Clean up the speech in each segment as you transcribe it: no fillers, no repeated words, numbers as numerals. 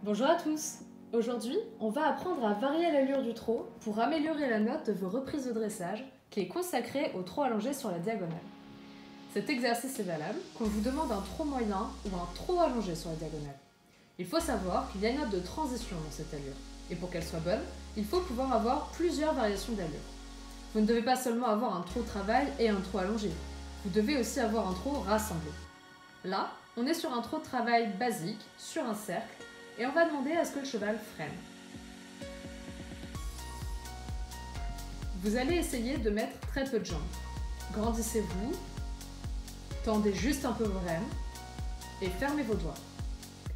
Bonjour à tous. Aujourd'hui, on va apprendre à varier l'allure du trot pour améliorer la note de vos reprises de dressage qui est consacrée au trot allongé sur la diagonale. Cet exercice est valable quand vous demande un trot moyen ou un trot allongé sur la diagonale. Il faut savoir qu'il y a une note de transition dans cette allure et pour qu'elle soit bonne, il faut pouvoir avoir plusieurs variations d'allure. Vous ne devez pas seulement avoir un trot travail et un trot allongé, vous devez aussi avoir un trot rassemblé. Là, on est sur un trot de travail basique, sur un cercle, et on va demander à ce que le cheval freine. Vous allez essayer de mettre très peu de jambes. Grandissez-vous, tendez juste un peu vos rênes et fermez vos doigts.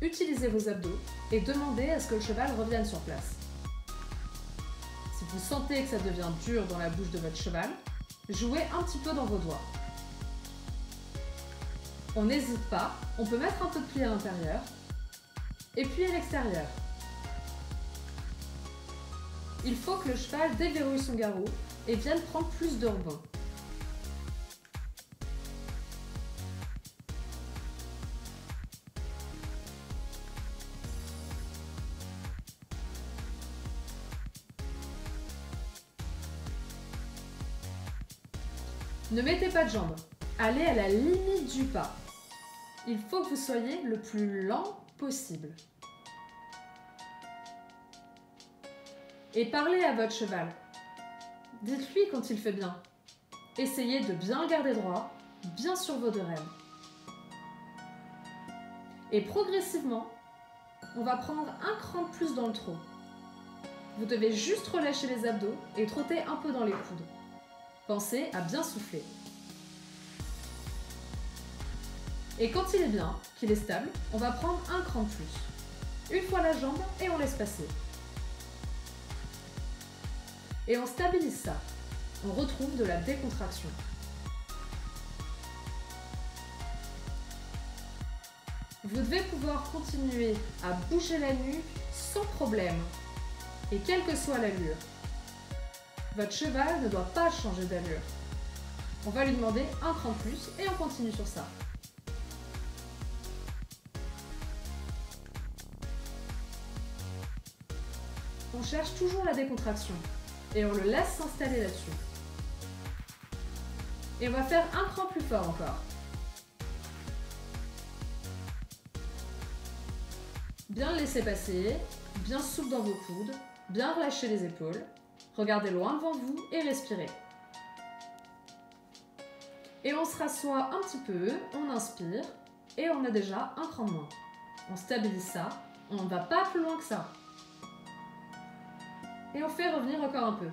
Utilisez vos abdos et demandez à ce que le cheval revienne sur place. Si vous sentez que ça devient dur dans la bouche de votre cheval, jouez un petit peu dans vos doigts. On n'hésite pas, on peut mettre un peu de pli à l'intérieur et puis à l'extérieur. Il faut que le cheval déverrouille son garrot et vienne prendre plus de rebond. Ne mettez pas de jambes, allez à la limite du pas. Il faut que vous soyez le plus lent possible. Et parlez à votre cheval. Dites-lui quand il fait bien. Essayez de bien garder droit, bien sur vos deux rênes. Et progressivement, on va prendre un cran de plus dans le trot. Vous devez juste relâcher les abdos et trotter un peu dans les coudes. Pensez à bien souffler. Et quand il est bien, qu'il est stable, on va prendre un cran de plus. Une fois la jambe et on laisse passer. Et on stabilise ça. On retrouve de la décontraction. Vous devez pouvoir continuer à bouger la nuque sans problème. Et quelle que soit l'allure. Votre cheval ne doit pas changer d'allure. On va lui demander un cran de plus et on continue sur ça. On cherche toujours la décontraction et on le laisse s'installer là-dessus. Et on va faire un cran plus fort encore. Bien le laisser passer, bien souple dans vos coudes, bien relâcher les épaules. Regardez loin devant vous et respirez. Et on se rassoit un petit peu, on inspire et on a déjà un cran de moins. On stabilise ça, on ne va pas plus loin que ça. Et on fait revenir encore un peu.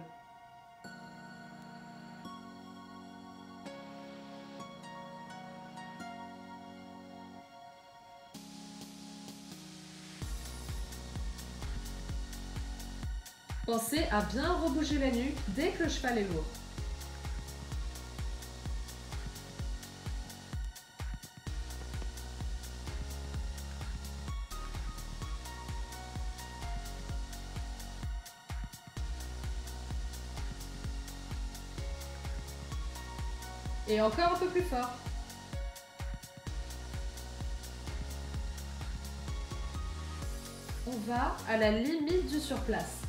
Pensez à bien rebouger la nuque dès que le cheval est lourd. Et encore un peu plus fort. On va à la limite du surplace.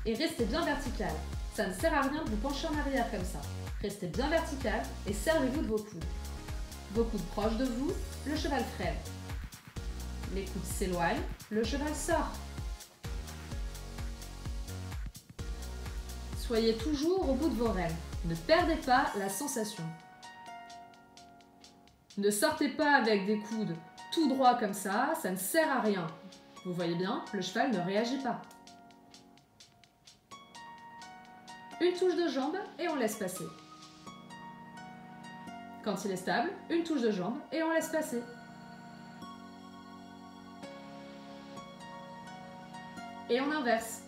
Et restez bien vertical. Ça ne sert à rien de vous pencher en arrière comme ça. Restez bien vertical et servez-vous de vos coudes. Vos coudes proches de vous, le cheval freine. Les coudes s'éloignent, le cheval sort. Soyez toujours au bout de vos rênes. Ne perdez pas la sensation. Ne sortez pas avec des coudes tout droits comme ça ne sert à rien. Vous voyez bien, le cheval ne réagit pas. Une touche de jambe et on laisse passer. Quand il est stable, une touche de jambe et on laisse passer. Et on inverse.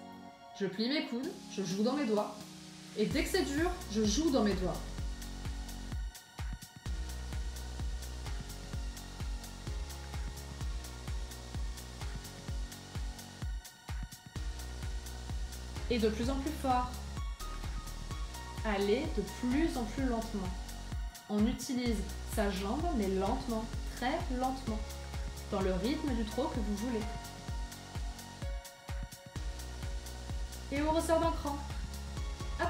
Je plie mes coudes, je joue dans mes doigts. Et dès que c'est dur, je joue dans mes doigts. Et de plus en plus fort. Allez de plus en plus lentement. On utilise sa jambe, mais lentement, très lentement, dans le rythme du trot que vous voulez. Et on ressort d'un cran. Hop.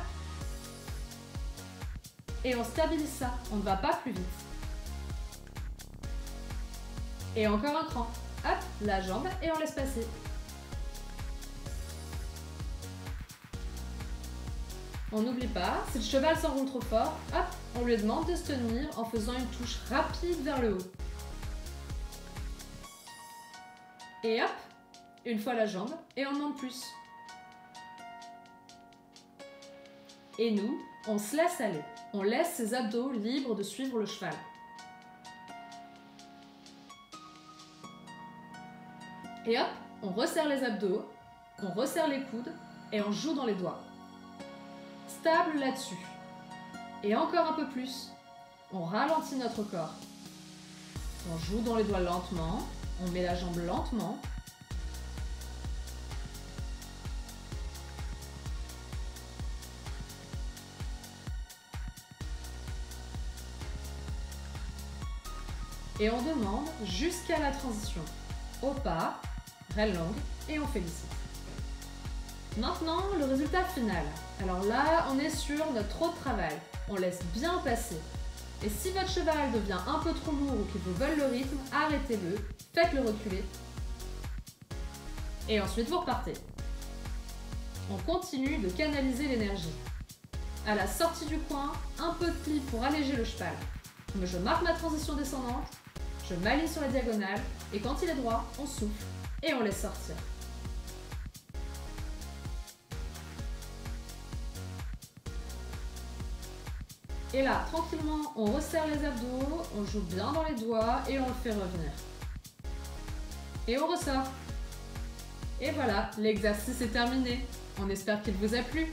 Et on stabilise ça, on ne va pas plus vite. Et encore un cran. Hop, la jambe et on laisse passer. On n'oublie pas, si le cheval s'enroule trop fort, hop, on lui demande de se tenir en faisant une touche rapide vers le haut. Et hop, une fois la jambe et on demande plus. Et nous, on se laisse aller. On laisse ses abdos libres de suivre le cheval. Et hop, on resserre les abdos, on resserre les coudes et on joue dans les doigts. Stable là-dessus. Et encore un peu plus. On ralentit notre corps. On joue dans les doigts lentement, on met la jambe lentement. Et on demande jusqu'à la transition. Au pas, rêle longue et on félicite. Maintenant, le résultat final. Alors là, on est sur notre trop de travail. On laisse bien passer. Et si votre cheval devient un peu trop lourd ou qu'il vous vole le rythme, arrêtez-le, faites-le reculer. Et ensuite, vous repartez. On continue de canaliser l'énergie. À la sortie du coin, un peu de pli pour alléger le cheval. Je marque ma transition descendante, je m'aligne sur la diagonale, et quand il est droit, on souffle et on laisse sortir. Et là, tranquillement, on resserre les abdos, on joue bien dans les doigts et on le fait revenir. Et on ressort. Et voilà, l'exercice est terminé. On espère qu'il vous a plu.